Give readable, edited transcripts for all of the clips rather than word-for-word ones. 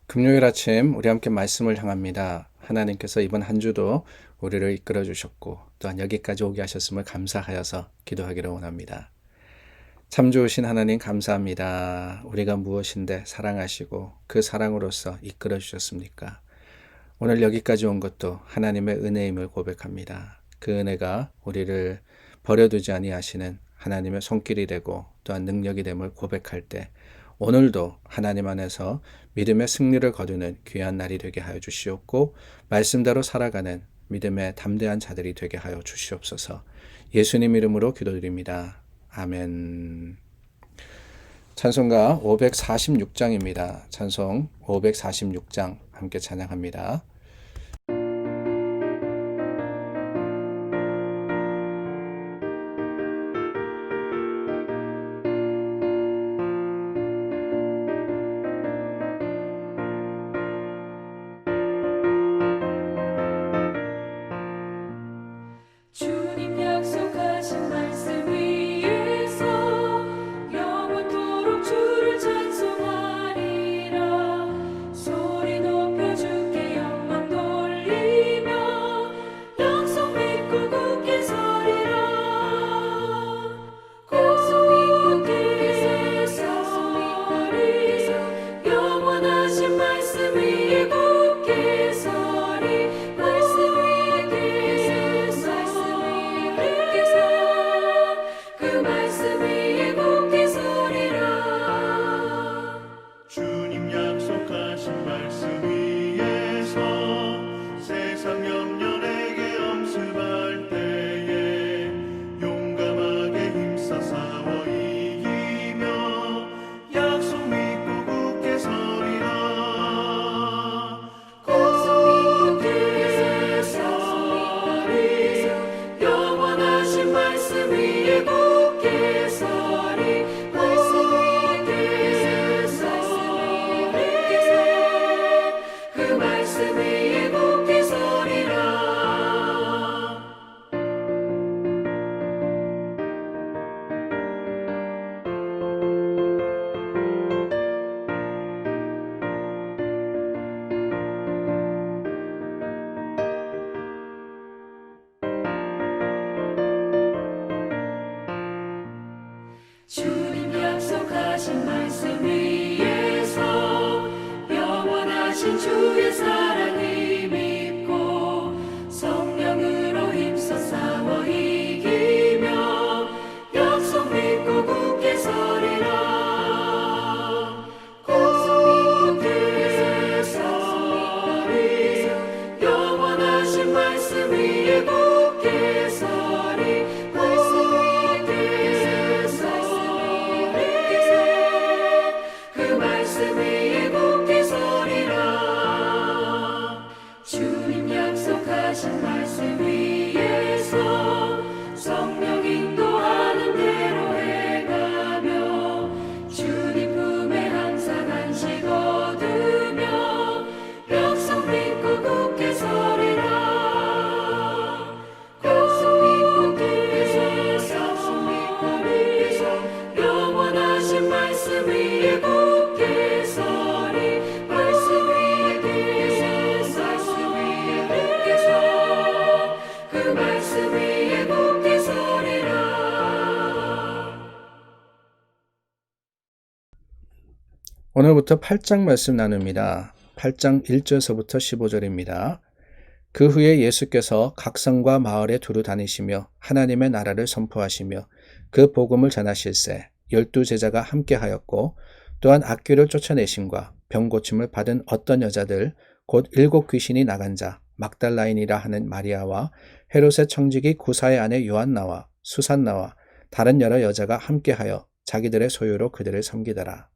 금요일 아침 우리 함께 말씀을 향합니다. 하나님께서 이번 한 주도 우리를 이끌어 주셨고 또한 여기까지 오게 하셨음을 감사하여서 기도하기를 원합니다. 참 좋으신 하나님 감사합니다. 우리가 무엇인데 사랑하시고 그 사랑으로서 이끌어 주셨습니까? 오늘 여기까지 온 것도 하나님의 은혜임을 고백합니다. 그 은혜가 우리를 버려두지 아니하시는 하나님의 손길이 되고 또한 능력이 됨을 고백할 때 오늘도 하나님 안에서 믿음의 승리를 거두는 귀한 날이 되게 하여 주시옵고 말씀대로 살아가는 믿음의 담대한 자들이 되게 하여 주시옵소서. 예수님 이름으로 기도드립니다. 아멘. 찬송가 546장입니다. 찬송 546장 함께 찬양합니다. 주님 약속하신 말씀 위에서 영원토록 주를 찬송하리라. 소리 높여 주께 영광 돌리며 약속 믿고 굳게 서리라. 굳게 서리 영원하신 말씀 위에 굳게 서리. 말씀 그 말씀 위에 굳게 서리라. 주님 약속하신 말씀 위에서 세상 염려에게 엄습할 때에 용감하게 힘써 싸워 이기며 약속 믿고 굳게 서리라. 굳게 서리 영원하신 말씀 위에 굳게 서리. 말씀 위에 서리 그 말씀 위에 굳게 서리라. 주님 약속하신 말씀 위에서 영원하신 주의 사랑을 믿고 성령으로 힘써 싸워 이기며 약속 믿고 굳게 서리라. 굳게 서리 영원하신 말씀 위에 굳게 서리. 그 말씀 위에 굳게 서리라. 주님 약속하신 말씀 위에서 성령 인도하는 대로 행하며 주님 품에 항상 안식 얻으며 약속 믿고 굳게 서리라. 굳게 서리 영원하신 말씀 위에 굳게 서리. 말씀 위에 굳게 서 그 말씀 위에 굳게 서리라. 오늘부터 8장 말씀 나눕니다. 8장 1절서부터 15절입니다. 그 후에 예수께서 각 성과 마을에 두루 다니시며 하나님의 나라를 선포하시며 그 복음을 전하실세 12제자가 함께하였고 또한 악귀를 쫓아내심과 병 고침을 받은 어떤 여자들 곧 7 귀신이 나간 자 막달라인이라 하는 마리아와 헤롯의 청지기 구사의 아내 요한나와 수산나와 다른 여러 여자가 함께하여 자기들의 소유로 그들을 섬기더라.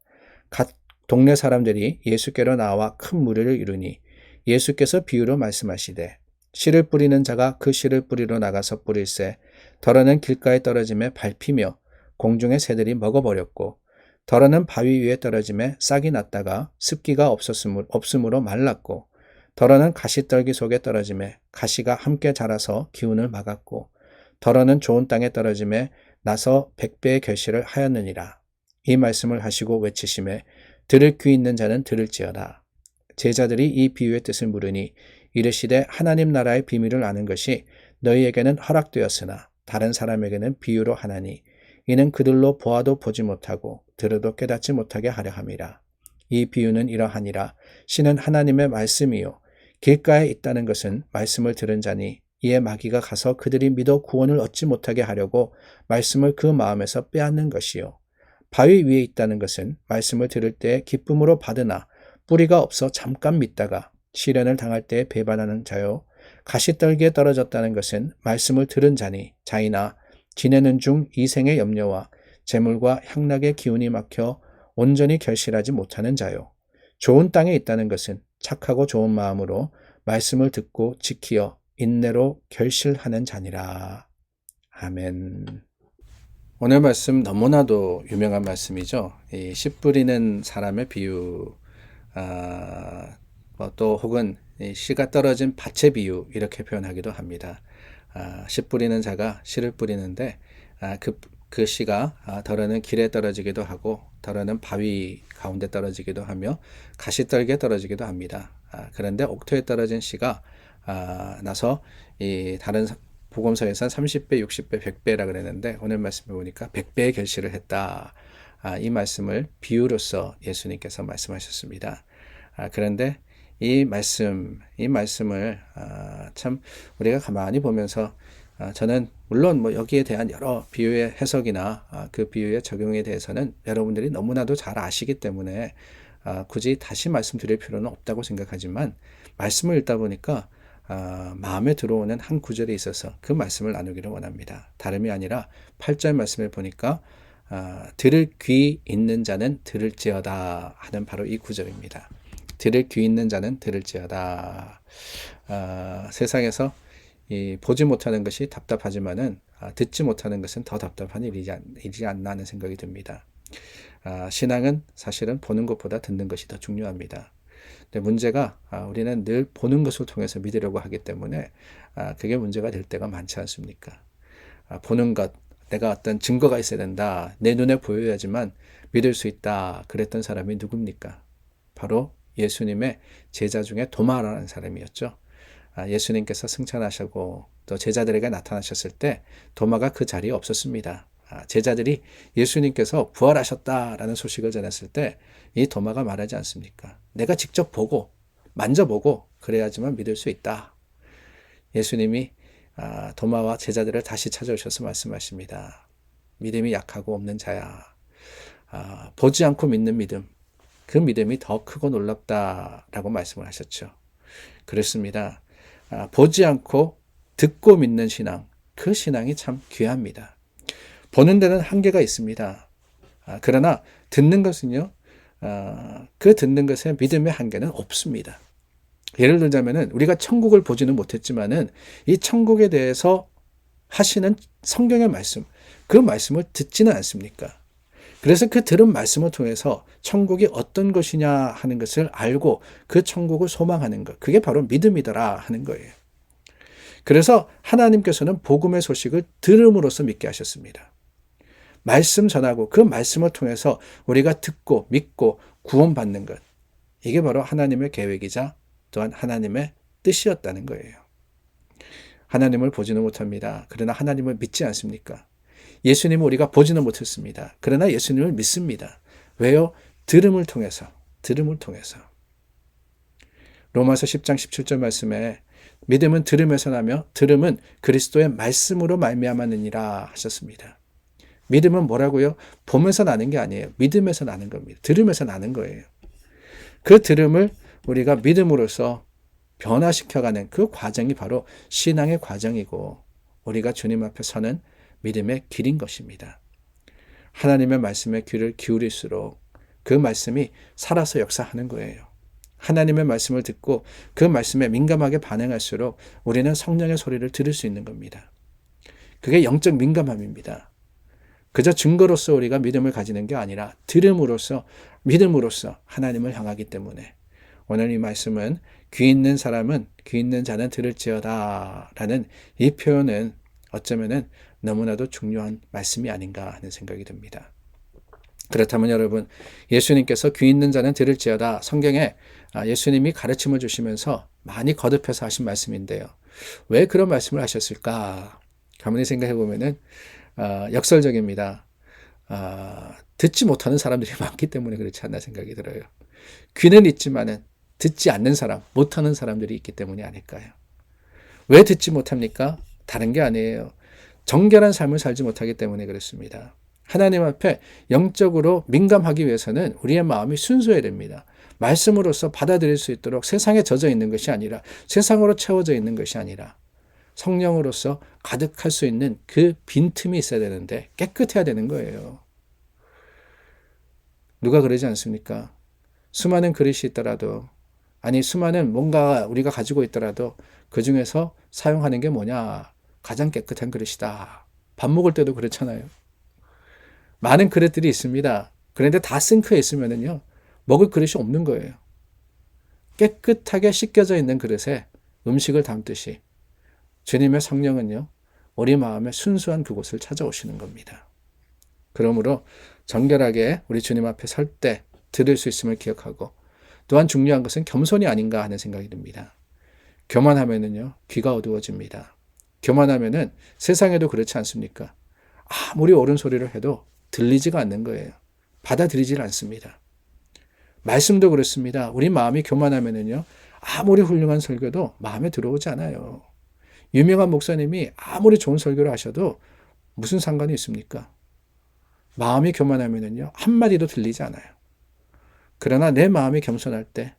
각 동네 사람들이 예수께로 나와 큰 무리를 이루니 예수께서 비유로 말씀하시되 씨를 뿌리는 자가 그 씨를 뿌리러 나가서 뿌릴새 덜어는 길가에 떨어짐에 밟히며 공중의 새들이 먹어버렸고 덜어는 바위 위에 떨어짐에 싹이 났다가 습기가 없음으로 말랐고 덜어는 가시떨기 속에 떨어짐에 가시가 함께 자라서 기운을 막았고 덜어는 좋은 땅에 떨어짐에 나서 100배의 결실을 하였느니라. 이 말씀을 하시고 외치심에 들을 귀 있는 자는 들을지어다. 제자들이 이 비유의 뜻을 물으니 이르시되 하나님 나라의 비밀을 아는 것이 너희에게는 허락되었으나 다른 사람에게는 비유로 하나니 이는 그들로 보아도 보지 못하고 들어도 깨닫지 못하게 하려 함이라. 이 비유는 이러하니라. 신은 하나님의 말씀이요 길가에 있다는 것은 말씀을 들은 자니 이에 마귀가 가서 그들이 믿어 구원을 얻지 못하게 하려고 말씀을 그 마음에서 빼앗는 것이요 바위 위에 있다는 것은 말씀을 들을 때 기쁨으로 받으나 뿌리가 없어 잠깐 믿다가 시련을 당할 때 배반하는 자요 가시떨기에 떨어졌다는 것은 말씀을 들은 자니 자이나 지내는 중 이생의 염려와 재물과 향락의 기운이 막혀 온전히 결실하지 못하는 자요 좋은 땅에 있다는 것은 착하고 좋은 마음으로 말씀을 듣고 지키어 인내로 결실하는 자니라. 아멘. 오늘 말씀 너무나도 유명한 말씀이죠. 이 씨 뿌리는 사람의 비유, 또 혹은 이 씨가 떨어진 밭의 비유 이렇게 표현하기도 합니다. 씨 뿌리는 자가 씨를 뿌리는데 그 씨가 덜어는 길에 떨어지기도 하고 덜어는 바위 가운데 떨어지기도 하며 가시떨기에 떨어지기도 합니다. 그런데 옥토에 떨어진 씨가 나서 이 다른 복음서에서 30배, 60배, 100배라 그랬는데 오늘 말씀해 보니까 100배의 결실을 했다. 이 말씀을 비유로서 예수님께서 말씀하셨습니다. 그런데 이 말씀을 참 우리가 가만히 보면서 저는 물론 뭐 여기에 대한 여러 비유의 해석이나 그 비유의 적용에 대해서는 여러분들이 너무나도 잘 아시기 때문에 굳이 다시 말씀드릴 필요는 없다고 생각하지만 말씀을 읽다 보니까 마음에 들어오는 한 구절에 있어서 그 말씀을 나누기를 원합니다. 다름이 아니라 8절 말씀을 보니까 들을 귀 있는 자는 들을지어다 하는 바로 이 구절입니다. 들을 귀 있는 자는 들을지어다. 세상에서 보지 못하는 것이 답답하지만은 듣지 못하는 것은 더 답답한 일이지 않나 하는 생각이 듭니다. 신앙은 사실은 보는 것보다 듣는 것이 더 중요합니다. 근데 문제가 우리는 늘 보는 것을 통해서 믿으려고 하기 때문에 그게 문제가 될 때가 많지 않습니까? 보는 것, 내가 어떤 증거가 있어야 된다. 내 눈에 보여야지만 믿을 수 있다. 그랬던 사람이 누굽니까? 바로 예수님의 제자 중에 도마라는 사람이었죠. 예수님께서 승천하시고 또 제자들에게 나타나셨을 때 도마가 그 자리에 없었습니다. 제자들이 예수님께서 부활하셨다라는 소식을 전했을 때 이 도마가 말하지 않습니까? 내가 직접 보고 만져보고 그래야지만 믿을 수 있다. 예수님이 도마와 제자들을 다시 찾아오셔서 말씀하십니다. 믿음이 약하고 없는 자야. 보지 않고 믿는 믿음, 그 믿음이 더 크고 놀랍다라고 말씀을 하셨죠. 그렇습니다. 보지 않고 듣고 믿는 신앙, 그 신앙이 참 귀합니다. 보는 데는 한계가 있습니다. 그러나 듣는 것은요, 그 듣는 것에 믿음의 한계는 없습니다. 예를 들자면은 우리가 천국을 보지는 못했지만은 이 천국에 대해서 하시는 성경의 말씀, 그 말씀을 듣지는 않습니까? 그래서 그 들은 말씀을 통해서 천국이 어떤 것이냐 하는 것을 알고 그 천국을 소망하는 것, 그게 바로 믿음이더라 하는 거예요. 그래서 하나님께서는 복음의 소식을 들음으로써 믿게 하셨습니다. 말씀 전하고 그 말씀을 통해서 우리가 듣고 믿고 구원받는 것, 이게 바로 하나님의 계획이자 또한 하나님의 뜻이었다는 거예요. 하나님을 보지는 못합니다. 그러나 하나님을 믿지 않습니까? 예수님을 우리가 보지는 못했습니다. 그러나 예수님을 믿습니다. 왜요? 들음을 통해서. 로마서 10장 17절 말씀에 믿음은 들음에서 나며 들음은 그리스도의 말씀으로 말미암았느니라 하셨습니다. 믿음은 뭐라고요? 보면서 나는 게 아니에요. 믿음에서 나는 겁니다. 들음에서 나는 거예요. 그 들음을 우리가 믿음으로써 변화시켜가는 그 과정이 바로 신앙의 과정이고 우리가 주님 앞에 서는 믿음의 길인 것입니다. 하나님의 말씀에 귀를 기울일수록 그 말씀이 살아서 역사하는 거예요. 하나님의 말씀을 듣고 그 말씀에 민감하게 반응할수록 우리는 성령의 소리를 들을 수 있는 겁니다. 그게 영적 민감함입니다. 그저 증거로서 우리가 믿음을 가지는 게 아니라 들음으로써 믿음으로써 하나님을 향하기 때문에 오늘 이 말씀은 귀 있는 자는 들을지어다 라는 이 표현은 어쩌면은 너무나도 중요한 말씀이 아닌가 하는 생각이 듭니다. 그렇다면 여러분, 예수님께서 귀 있는 자는 들을지어다 성경에 예수님이 가르침을 주시면서 많이 거듭해서 하신 말씀인데요. 왜 그런 말씀을 하셨을까? 가만히 생각해 보면은 역설적입니다. 듣지 못하는 사람들이 많기 때문에 그렇지 않나 생각이 들어요. 귀는 있지만은 듣지 않는 사람, 못하는 사람들이 있기 때문이 아닐까요? 왜 듣지 못합니까? 다른 게 아니에요. 정결한 삶을 살지 못하기 때문에 그렇습니다. 하나님 앞에 영적으로 민감하기 위해서는 우리의 마음이 순수해야 됩니다. 말씀으로서 받아들일 수 있도록 세상에 젖어 있는 것이 아니라, 세상으로 채워져 있는 것이 아니라 성령으로서 가득할 수 있는 그 빈틈이 있어야 되는데 깨끗해야 되는 거예요. 누가 그러지 않습니까? 수많은 그릇이 있더라도, 아니 수많은 뭔가 우리가 가지고 있더라도 그 중에서 사용하는 게 뭐냐? 가장 깨끗한 그릇이다. 밥 먹을 때도 그렇잖아요. 많은 그릇들이 있습니다. 그런데 다 싱크에 있으면은요, 먹을 그릇이 없는 거예요. 깨끗하게 씻겨져 있는 그릇에 음식을 담듯이 주님의 성령은요, 우리 마음의 순수한 그곳을 찾아오시는 겁니다. 그러므로 정결하게 우리 주님 앞에 설 때 들을 수 있음을 기억하고, 또한 중요한 것은 겸손이 아닌가 하는 생각이 듭니다. 교만하면은요, 귀가 어두워집니다. 교만하면은 세상에도 그렇지 않습니까? 아무리 옳은 소리를 해도 들리지가 않는 거예요. 받아들이질 않습니다. 말씀도 그렇습니다. 우리 마음이 교만하면은요, 아무리 훌륭한 설교도 마음에 들어오지 않아요. 유명한 목사님이 아무리 좋은 설교를 하셔도 무슨 상관이 있습니까? 마음이 교만하면은요, 한마디도 들리지 않아요. 그러나 내 마음이 겸손할 때,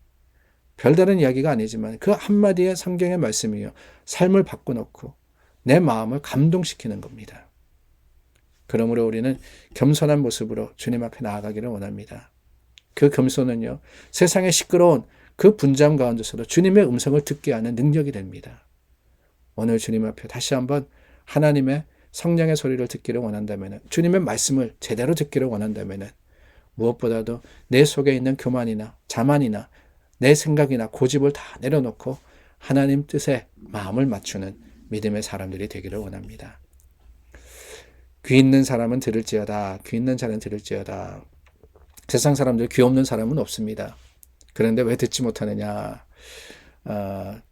별다른 이야기가 아니지만 그 한마디의 성경의 말씀이요, 삶을 바꿔놓고 내 마음을 감동시키는 겁니다. 그러므로 우리는 겸손한 모습으로 주님 앞에 나아가기를 원합니다. 그 겸손은요, 세상의 시끄러운 그 분장 가운데서도 주님의 음성을 듣게 하는 능력이 됩니다. 오늘 주님 앞에 다시 한번 하나님의 성령의 소리를 듣기를 원한다면, 주님의 말씀을 제대로 듣기를 원한다면, 무엇보다도 내 속에 있는 교만이나 자만이나 내 생각이나 고집을 다 내려놓고 하나님 뜻에 마음을 맞추는 믿음의 사람들이 되기를 원합니다. 귀 있는 사람은 들을지어다. 귀 있는 자는 들을지어다. 세상 사람들 귀 없는 사람은 없습니다. 그런데 왜 듣지 못하느냐?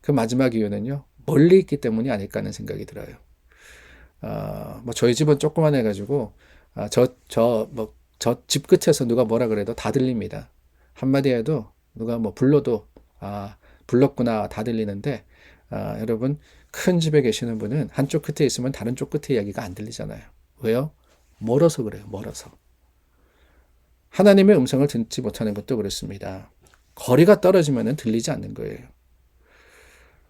그 마지막 이유는요, 멀리 있기 때문이 아닐까 하는 생각이 들어요. 저희 집은 조그만해가지고 저 집 끝에서 누가 뭐라 그래도 다 들립니다. 한마디 해도 누가 뭐 불러도 불렀구나 다 들리는데, 여러분 큰 집에 계시는 분은 한쪽 끝에 있으면 다른 쪽 끝에 이야기가 안 들리잖아요. 왜요? 멀어서 그래요. 멀어서. 하나님의 음성을 듣지 못하는 것도 그렇습니다. 거리가 떨어지면 들리지 않는 거예요.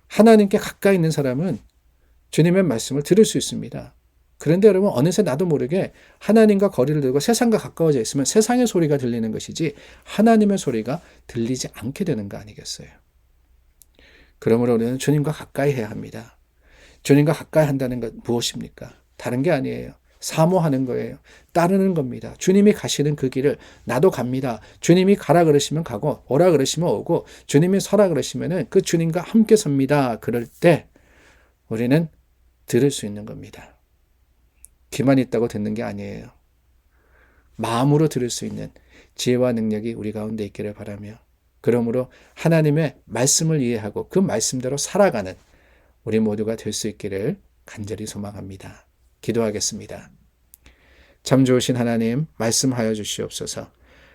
하나님께 가까이 있는 사람은 주님의 말씀을 들을 수 있습니다. 그런데 여러분, 어느새 나도 모르게 하나님과 거리를 두고 세상과 가까워져 있으면 세상의 소리가 들리는 것이지 하나님의 소리가 들리지 않게 되는 거 아니겠어요? 그러므로 우리는 주님과 가까이 해야 합니다. 주님과 가까이 한다는 것 무엇입니까? 다른 게 아니에요. 사모하는 거예요. 따르는 겁니다. 주님이 가시는 그 길을 나도 갑니다. 주님이 가라 그러시면 가고, 오라 그러시면 오고, 주님이 서라 그러시면은 그 주님과 함께 섭니다. 그럴 때 우리는 들을 수 있는 겁니다. 귀만 있다고 듣는 게 아니에요. 마음으로 들을 수 있는 지혜와 능력이 우리 가운데 있기를 바라며, 그러므로 하나님의 말씀을 이해하고 그 말씀대로 살아가는 우리 모두가 될 수 있기를 간절히 소망합니다. 기도하겠습니다. 참 좋으신 하나님, 말씀하여 주시옵소서.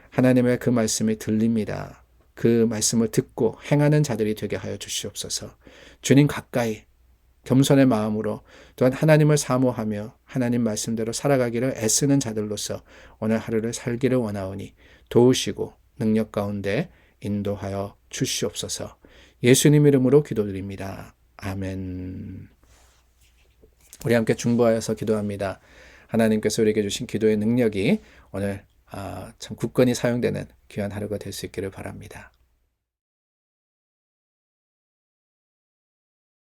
하나님의 그 말씀이 들립니다. 그 말씀을 듣고 행하는 자들이 되게 하여 주시옵소서. 주님 가까이 겸손의 마음으로, 또한 하나님을 사모하며 하나님 말씀대로 살아가기를 애쓰는 자들로서 오늘 하루를 살기를 원하오니 도우시고 능력 가운데 인도하여 주시옵소서. 예수님 이름으로 기도드립니다. 아멘. 우리 함께 중보하여서 기도합니다. 하나님께서 우리에게 주신 기도의 능력이 오늘 참 굳건히 사용되는 귀한 하루가 될 수 있기를 바랍니다.